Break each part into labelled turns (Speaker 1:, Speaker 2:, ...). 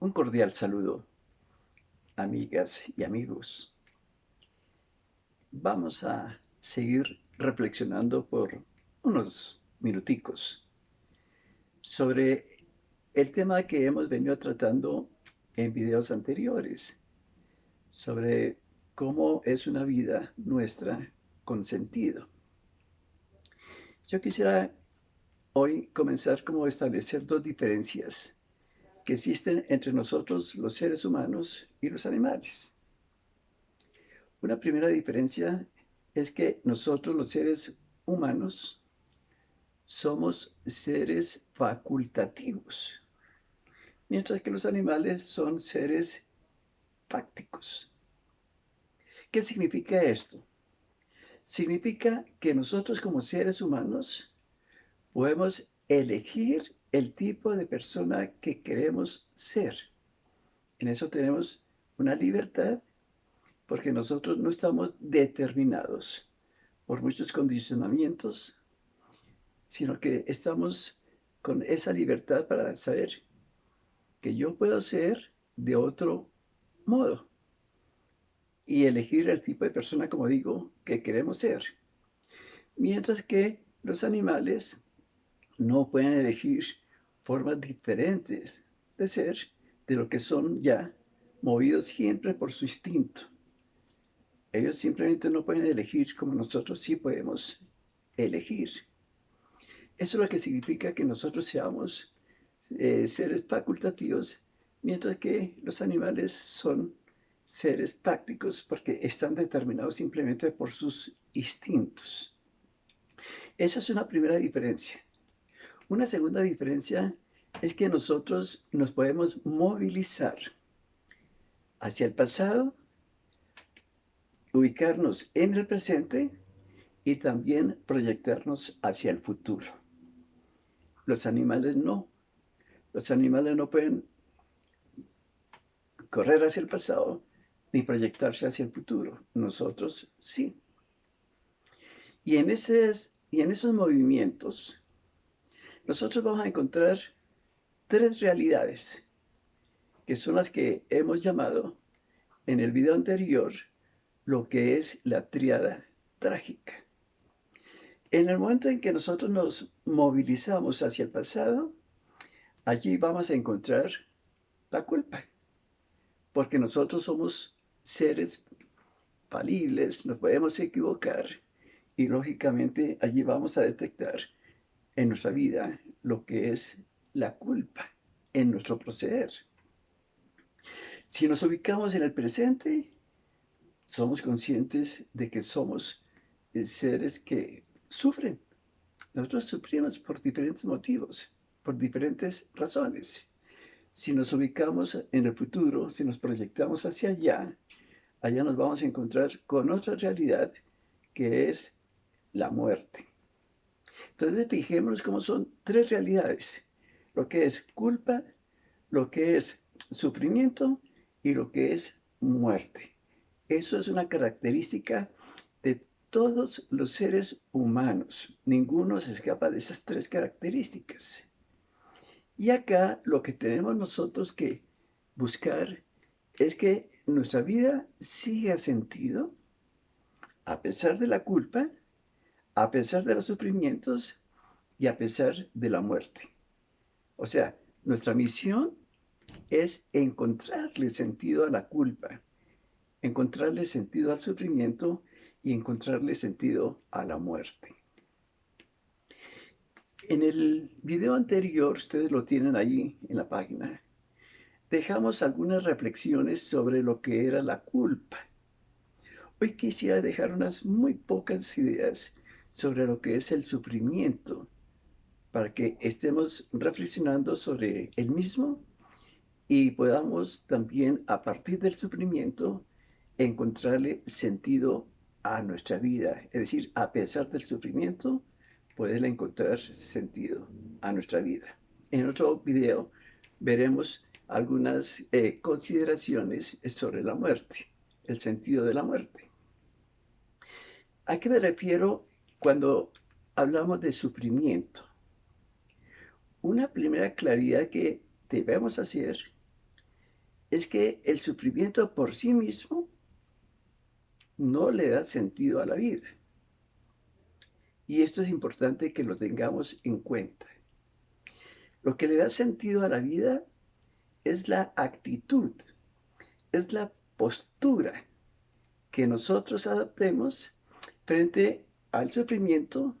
Speaker 1: Un cordial saludo, amigas y amigos. Vamos a seguir reflexionando por unos minuticos sobre el tema que hemos venido tratando en videos anteriores, sobre cómo es una vida nuestra con sentido. Yo quisiera hoy comenzar como establecer dos diferencias que existen entre nosotros, los seres humanos, y los animales. Una primera diferencia es que nosotros, los seres humanos, somos seres facultativos, mientras que los animales son seres prácticos. ¿Qué significa esto? Significa que nosotros como seres humanos podemos elegir el tipo de persona que queremos ser. En eso tenemos una libertad porque nosotros no estamos determinados por muchos condicionamientos, sino que estamos con esa libertad para saber que yo puedo ser de otro modo y elegir el tipo de persona, como digo, que queremos ser. Mientras que los animales no pueden elegir formas diferentes de ser de lo que son ya movidos siempre por su instinto. Ellos simplemente no pueden elegir como nosotros sí podemos elegir. Eso es lo que significa que nosotros seamos seres facultativos, mientras que los animales son seres prácticos porque están determinados simplemente por sus instintos. Esa es una primera diferencia. Una segunda diferencia es que nosotros nos podemos movilizar hacia el pasado, ubicarnos en el presente y también proyectarnos hacia el futuro. Los animales no. Los animales no pueden correr hacia el pasado ni proyectarse hacia el futuro. Nosotros sí. Y en esos movimientos, nosotros vamos a encontrar tres realidades, que son las que hemos llamado en el video anterior lo que es la tríada trágica. En el momento en que nosotros nos movilizamos hacia el pasado, allí vamos a encontrar la culpa, porque nosotros somos seres falibles, nos podemos equivocar y lógicamente allí vamos a detectar en nuestra vida lo que es la culpa en nuestro proceder. Si nos ubicamos en el presente, somos conscientes de que somos seres que sufren. Nosotros sufrimos por diferentes motivos, por diferentes razones. Si nos ubicamos en el futuro, si nos proyectamos hacia allá, allá nos vamos a encontrar con otra realidad que es la muerte. Entonces, fijémonos cómo son tres realidades: lo que es culpa, lo que es sufrimiento y lo que es muerte. Eso es una característica de todos los seres humanos. Ninguno se escapa de esas tres características. Y acá lo que tenemos nosotros que buscar es que nuestra vida siga sentido a pesar de la culpa, a pesar de los sufrimientos y a pesar de la muerte. O sea, nuestra misión es encontrarle sentido a la culpa, encontrarle sentido al sufrimiento y encontrarle sentido a la muerte. En el video anterior, ustedes lo tienen ahí en la página, dejamos algunas reflexiones sobre lo que era la culpa. Hoy quisiera dejar unas muy pocas ideas sobre lo que es el sufrimiento, para que estemos reflexionando sobre el mismo y podamos también, a partir del sufrimiento, encontrarle sentido a nuestra vida. Es decir, a pesar del sufrimiento, poder encontrar sentido a nuestra vida. En otro video veremos algunas consideraciones sobre la muerte, el sentido de la muerte. ¿A qué me refiero cuando hablamos de sufrimiento? Una primera claridad que debemos hacer es que el sufrimiento por sí mismo no le da sentido a la vida. Y esto es importante que lo tengamos en cuenta. Lo que le da sentido a la vida es la actitud, es la postura que nosotros adoptemos frente al sufrimiento,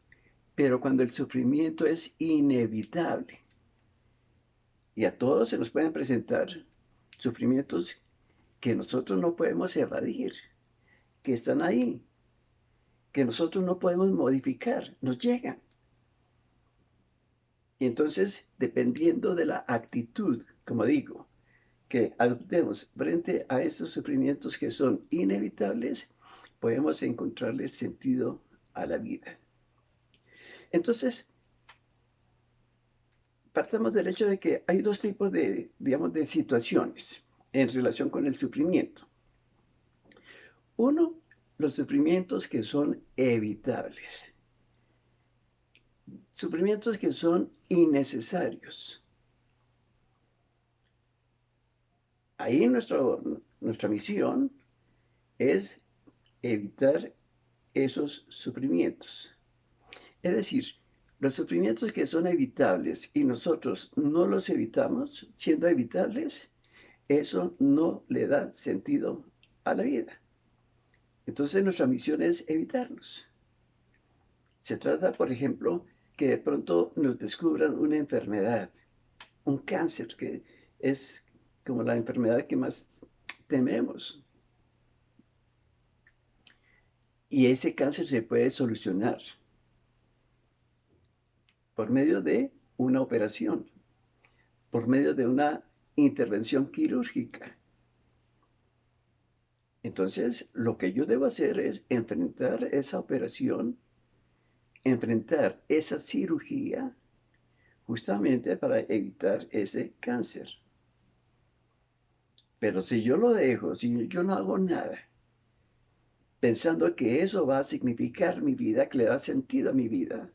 Speaker 1: pero cuando el sufrimiento es inevitable. Y a todos se nos pueden presentar sufrimientos que nosotros no podemos evadir, que están ahí, que nosotros no podemos modificar, nos llegan. Y entonces, dependiendo de la actitud, como digo, que adoptemos frente a estos sufrimientos que son inevitables, podemos encontrarle sentido a la vida. Entonces, partamos del hecho de que hay dos tipos de, digamos, de situaciones en relación con el sufrimiento. Uno, los sufrimientos que son evitables. Sufrimientos que son innecesarios. Ahí nuestra misión es evitar esos sufrimientos. Es decir, los sufrimientos que son evitables y nosotros no los evitamos, siendo evitables, eso no le da sentido a la vida. Entonces nuestra misión es evitarlos. Se trata, por ejemplo, que de pronto nos descubran una enfermedad, un cáncer, que es como la enfermedad que más tememos. Y ese cáncer se puede solucionar por medio de una operación, por medio de una intervención quirúrgica. Entonces, lo que yo debo hacer es enfrentar esa operación, enfrentar esa cirugía, justamente para evitar ese cáncer. Pero si yo lo dejo, si yo no hago nada, pensando que eso va a significar mi vida, que le da sentido a mi vida,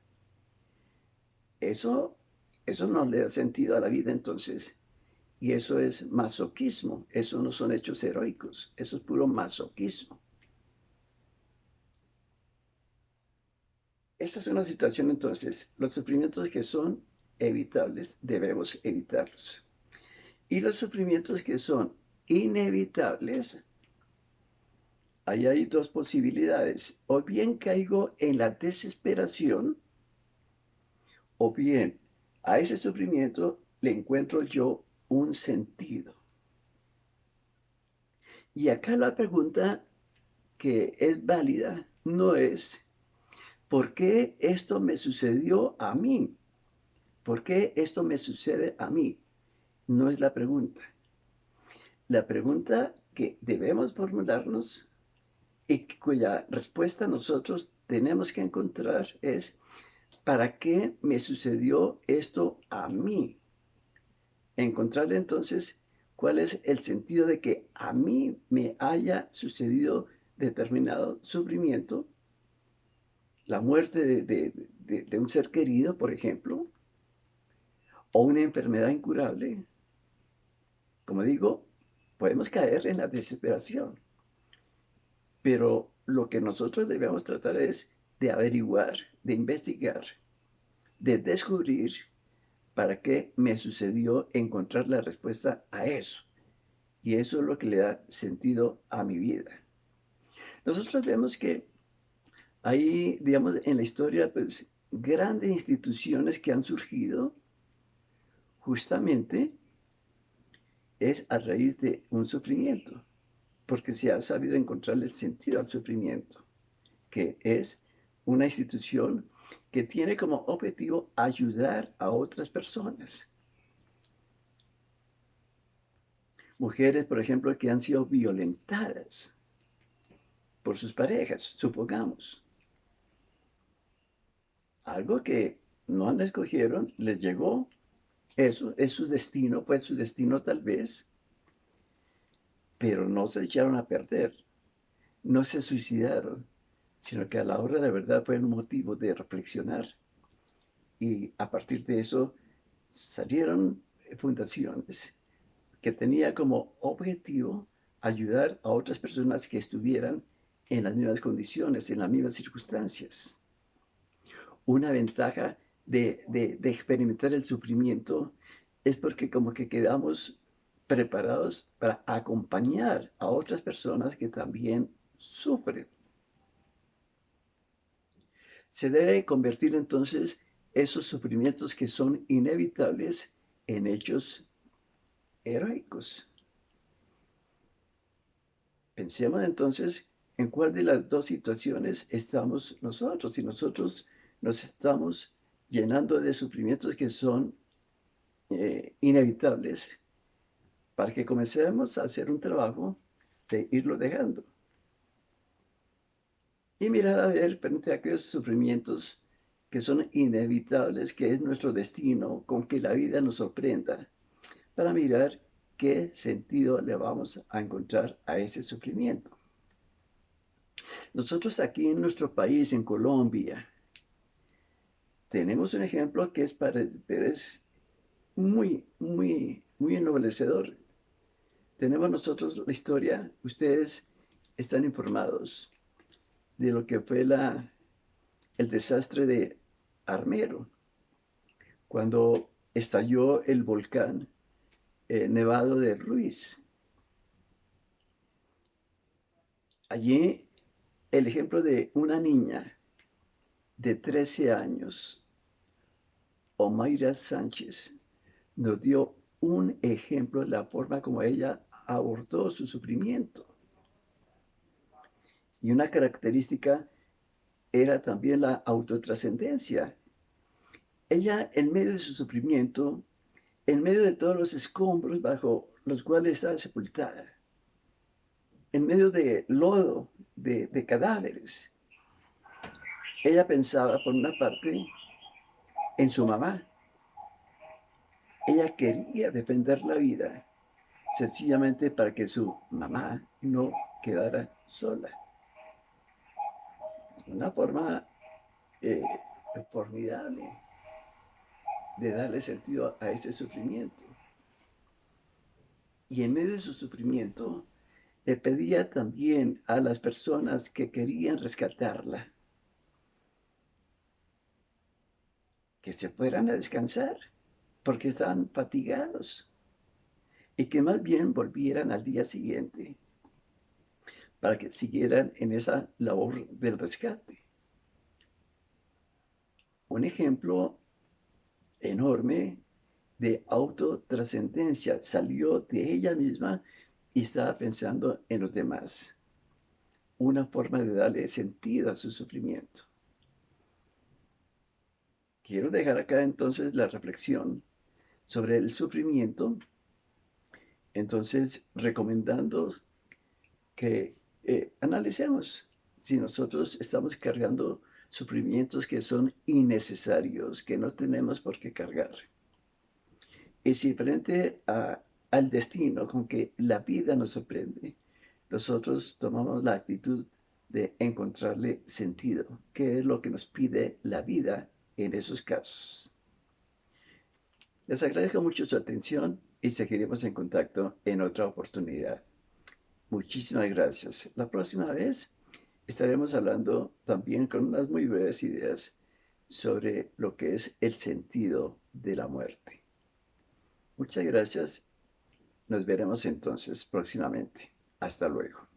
Speaker 1: eso, eso no le da sentido a la vida entonces. Y eso es masoquismo, eso no son hechos heroicos, eso es puro masoquismo. Esta es una situación entonces, los sufrimientos que son evitables debemos evitarlos. Y los sufrimientos que son inevitables, ahí hay dos posibilidades. O bien caigo en la desesperación, o bien a ese sufrimiento le encuentro yo un sentido. Y acá la pregunta que es válida no es ¿por qué esto me sucedió a mí? ¿Por qué esto me sucede a mí? No es la pregunta. La pregunta que debemos formularnos y cuya respuesta nosotros tenemos que encontrar es ¿para qué me sucedió esto a mí? Encontrar entonces cuál es el sentido de que a mí me haya sucedido determinado sufrimiento, la muerte de un ser querido, por ejemplo, o una enfermedad incurable. Como digo, podemos caer en la desesperación, pero lo que nosotros debemos tratar es de averiguar, de investigar, de descubrir para qué me sucedió, encontrar la respuesta a eso. Y eso es lo que le da sentido a mi vida. Nosotros vemos que hay, digamos, en la historia, pues, grandes instituciones que han surgido justamente es a raíz de un sufrimiento, porque se ha sabido encontrarle el sentido al sufrimiento, que es una institución que tiene como objetivo ayudar a otras personas. Mujeres, por ejemplo, que han sido violentadas por sus parejas, supongamos. Algo que no han escogieron, les llegó, eso es su destino, fue su destino tal vez, pero no se echaron a perder, no se suicidaron, sino que a la hora de la verdad fue un motivo de reflexionar. Y a partir de eso salieron fundaciones que tenía como objetivo ayudar a otras personas que estuvieran en las mismas condiciones, en las mismas circunstancias. Una ventaja de experimentar el sufrimiento es porque como que quedamos preparados para acompañar a otras personas que también sufren. Se debe convertir entonces esos sufrimientos que son inevitables en hechos heroicos. Pensemos entonces en cuál de las dos situaciones estamos nosotros. Si nosotros nos estamos llenando de sufrimientos que son inevitables, para que comencemos a hacer un trabajo de irlo dejando. Y mirar a ver frente a aquellos sufrimientos que son inevitables, que es nuestro destino, con que la vida nos sorprenda, para mirar qué sentido le vamos a encontrar a ese sufrimiento. Nosotros aquí en nuestro país, en Colombia, tenemos un ejemplo que pero es muy ennoblecedor. Tenemos nosotros la historia, ustedes están informados de lo que fue el desastre de Armero, cuando estalló el volcán Nevado de Ruiz. Allí el ejemplo de una niña de 13 años, Omaira Sánchez, nos dio un ejemplo de la forma como ella abordó su sufrimiento. Y una característica era también la autotrascendencia. Ella, en medio de su sufrimiento, en medio de todos los escombros bajo los cuales estaba sepultada, en medio de lodo, de cadáveres, ella pensaba, por una parte, en su mamá. Ella quería defender la vida, sencillamente para que su mamá no quedara sola. Una forma eh, formidable de darle sentido a ese sufrimiento. Y en medio de su sufrimiento, le pedía también a las personas que querían rescatarla que se fueran a descansar, porque estaban fatigados, y que más bien volvieran al día siguiente para que siguieran en esa labor del rescate. Un ejemplo enorme de autotrascendencia. Salió de ella misma y estaba pensando en los demás. Una forma de darle sentido a su sufrimiento. Quiero dejar acá entonces la reflexión sobre el sufrimiento, entonces recomendando que analicemos si nosotros estamos cargando sufrimientos que son innecesarios, que no tenemos por qué cargar. Y si frente al destino con que la vida nos sorprende, nosotros tomamos la actitud de encontrarle sentido, que es lo que nos pide la vida en esos casos. Les agradezco mucho su atención y seguiremos en contacto en otra oportunidad. Muchísimas gracias. La próxima vez estaremos hablando también con unas muy breves ideas sobre lo que es el sentido de la muerte. Muchas gracias. Nos veremos entonces próximamente. Hasta luego.